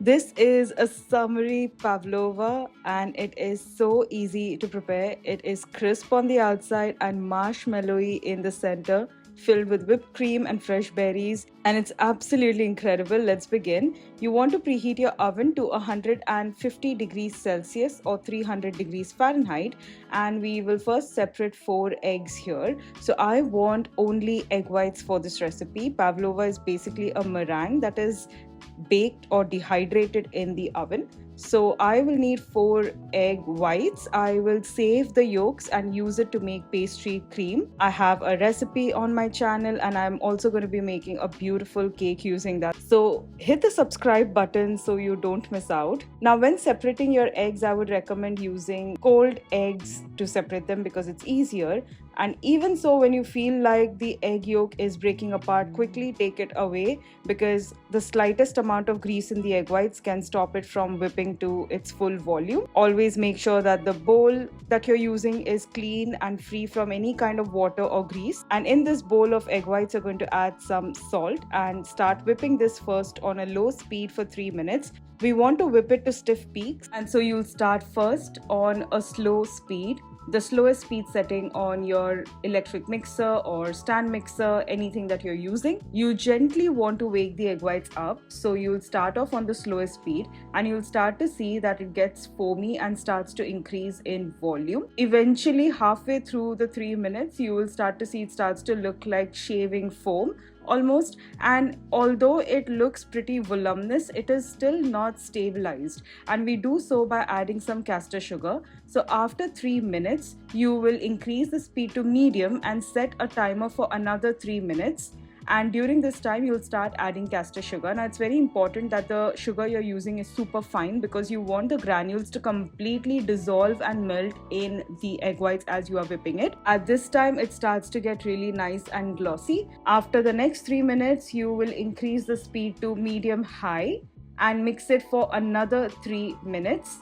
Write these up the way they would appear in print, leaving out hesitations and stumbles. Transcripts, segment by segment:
This is a summery pavlova and it is so easy to prepare. It is crisp on the outside and marshmallowy in the center, filled with whipped cream and fresh berries, and it's absolutely incredible. Let's begin. You want to preheat your oven to 150 degrees Celsius or 300 degrees Fahrenheit, and we will first separate 4 eggs here. So I want only egg whites for this recipe. Pavlova is basically a meringue that is baked or dehydrated in the oven. So I will need 4 egg whites. I will save the yolks and use it to make pastry cream. I have a recipe on my channel and I'm also going to be making a beautiful cake using that. So hit the subscribe button so you don't miss out. Now when separating your eggs, I would recommend using cold eggs to separate them because it's easier. And even so, when you feel like the egg yolk is breaking apart, quickly take it away because the slightest amount of grease in the egg whites can stop it from whipping to its full volume. Always make sure that the bowl that you're using is clean and free from any kind of water or grease. And in this bowl of egg whites, you're going to add some salt and start whipping this first on a low speed for 3 minutes. We want to whip it to stiff peaks, and so you'll start first on a slow speed, the slowest speed setting on your electric mixer or stand mixer, anything that you're using. You gently want to wake the egg whites up, so you'll start off on the slowest speed and you'll start to see that it gets foamy and starts to increase in volume. Eventually, halfway through the 3 minutes, you will start to see it starts to look like shaving foam almost, and although it looks pretty voluminous, it is still not stabilized, and we do so by adding some caster sugar. So after 3 minutes you will increase the speed to medium and set a timer for another 3 minutes, and during this time you'll start adding caster sugar. Now it's very important that the sugar you're using is super fine because you want the granules to completely dissolve and melt in the egg whites as you are whipping it. At this time it starts to get really nice and glossy. After the next 3 minutes you will increase the speed to medium high and mix it for another 3 minutes.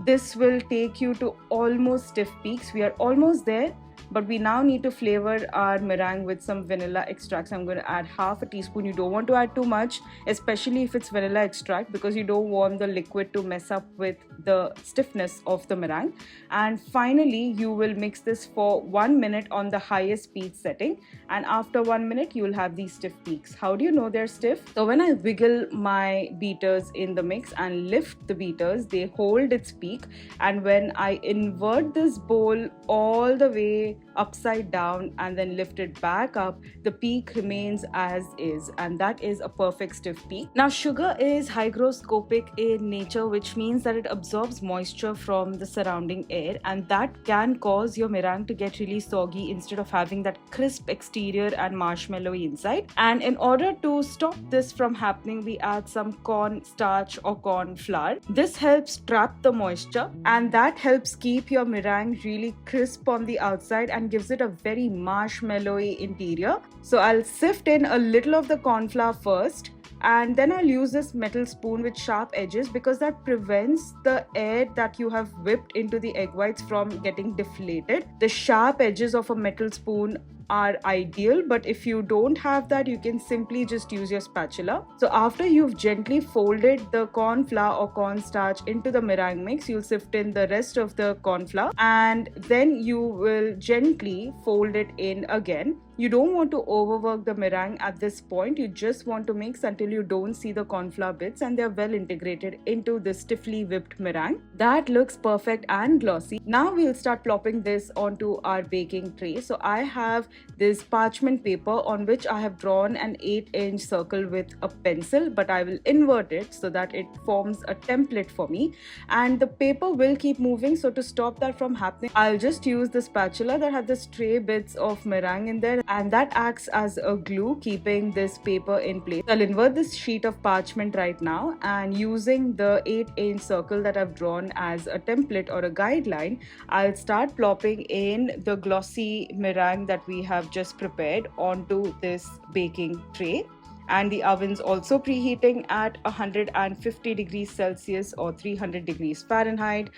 This will take you to almost stiff peaks. We are almost there, but we now need to flavor our meringue with some vanilla extract. So I'm going to add half a teaspoon. You don't want to add too much, especially if it's vanilla extract, because you don't want the liquid to mess up with the stiffness of the meringue. And finally, you will mix this for 1 minute on the highest speed setting. And after 1 minute, you will have these stiff peaks. How do you know they're stiff? So when I wiggle my beaters in the mix and lift the beaters, they hold its peak. And when I invert this bowl all the way upside down and then lift it back up, the peak remains as is, and that is a perfect stiff peak. Now sugar is hygroscopic in nature, which means that it absorbs moisture from the surrounding air, and that can cause your meringue to get really soggy instead of having that crisp exterior and marshmallowy inside. And in order to stop this from happening, we add some corn starch or corn flour. This helps trap the moisture and that helps keep your meringue really crisp on the outside and gives it a very marshmallowy interior. So I'll sift in a little of the corn flour first, and then I'll use this metal spoon with sharp edges because that prevents the air that you have whipped into the egg whites from getting deflated. The sharp edges of a metal spoon are ideal, but if you don't have that, you can simply just use your spatula. So after you've gently folded the corn flour or cornstarch into the meringue mix, you'll sift in the rest of the corn flour and then you will gently fold it in again. You don't want to overwork the meringue at this point. You just want to mix until you don't see the corn flour bits and they're well integrated into the stiffly whipped meringue. That looks perfect and glossy. Now we'll start plopping this onto our baking tray. So I have this parchment paper on which I have drawn an 8-inch circle with a pencil, but I will invert it so that it forms a template for me, and the paper will keep moving. So to stop that from happening, I'll just use the spatula that had the stray bits of meringue in there, and that acts as a glue keeping this paper in place. I'll invert this sheet of parchment right now, and using the 8-inch circle that I've drawn as a template or a guideline, I'll start plopping in the glossy meringue that we have just prepared onto this baking tray. and the oven's also preheating at 150 degrees Celsius or 300 degrees Fahrenheit.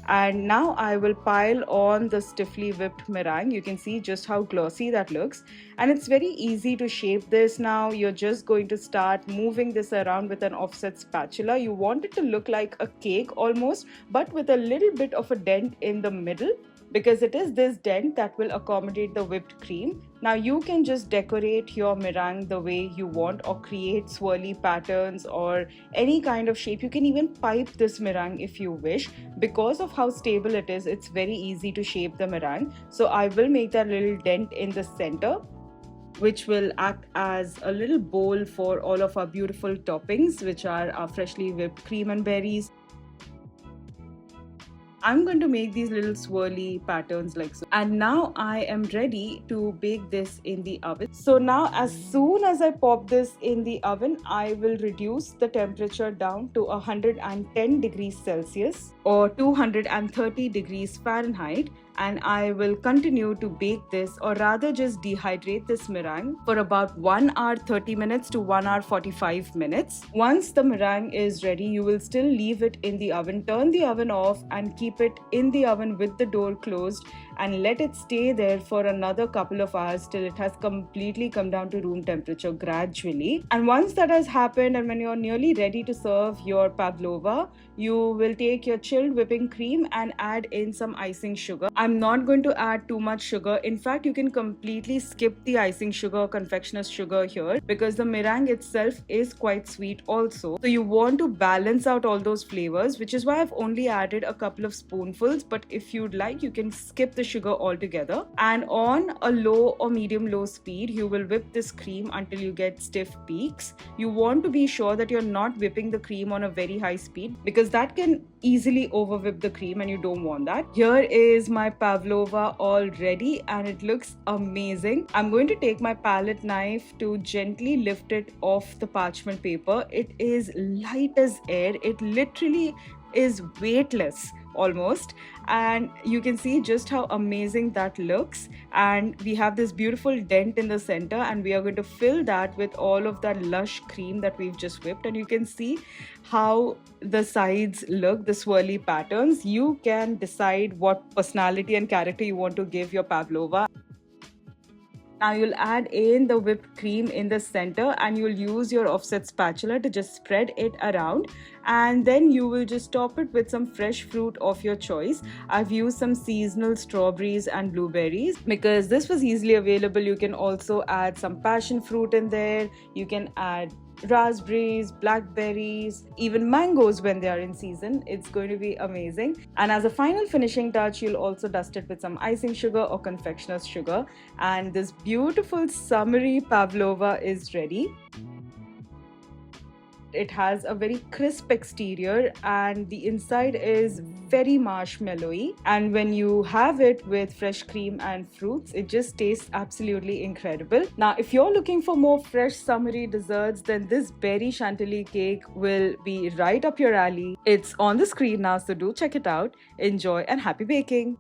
And now I will pile on the stiffly whipped meringue. You can see just how glossy that looks. And it's very easy to shape this now. You're just going to start moving this around with an offset spatula. You want it to look like a cake almost, but with a little bit of a dent in the middle, because it is this dent that will accommodate the whipped cream. Now you can just decorate your meringue the way you want or create swirly patterns or any kind of shape. You can even pipe this meringue if you wish. Because of how stable it is, it's very easy to shape the meringue. So I will make that little dent in the center, which will act as a little bowl for all of our beautiful toppings, which are our freshly whipped cream and berries. I'm going to make these little swirly patterns like so. And now I am ready to bake this in the oven. So now as soon as I pop this in the oven, I will reduce the temperature down to 110 degrees Celsius or 230 degrees Fahrenheit. And I will continue to bake this, or rather just dehydrate this meringue for about 1 hour 30 minutes to 1 hour 45 minutes. Once the meringue is ready, you will still leave it in the oven. Turn the oven off and keep it in the oven with the door closed and let it stay there for another couple of hours till it has completely come down to room temperature gradually. And once that has happened, and when you're nearly ready to serve your pavlova, you will take your chilled whipping cream and add in some icing sugar. I'm not going to add too much sugar. In fact, you can completely skip the icing sugar or confectioner's sugar here because the meringue itself is quite sweet also. So you want to balance out all those flavors, which is why I've only added a couple of spoonfuls. But if you'd like, you can skip the sugar altogether. And on a low or medium low speed, you will whip this cream until you get stiff peaks. You want to be sure that you're not whipping the cream on a very high speed because that can easily over whip the cream and you don't want that. Here is my pavlova all ready and it looks amazing. I'm going to take my palette knife to gently lift it off the parchment paper. It is light as air. It literally is weightless almost, and you can see just how amazing that looks. And we have this beautiful dent in the center, and we are going to fill that with all of that lush cream that we've just whipped. And you can see how the sides look, the swirly patterns. You can decide what personality and character you want to give your pavlova. Now you'll add in the whipped cream in the center and you'll use your offset spatula to just spread it around, and then you will just top it with some fresh fruit of your choice. I've used some seasonal strawberries and blueberries because this was easily available. You can also add some passion fruit in there. You can add raspberries, blackberries, even mangoes when they are in season. It's going to be amazing. And as a final finishing touch, you'll also dust it with some icing sugar or confectioner's sugar. And this beautiful summery pavlova is ready. It has a very crisp exterior and the inside is very marshmallowy, and when you have it with fresh cream and fruits, it just tastes absolutely incredible. Now if you're looking for more fresh summery desserts, then this berry chantilly cake will be right up your alley. It's on the screen now, so do check it out. Enjoy and happy baking!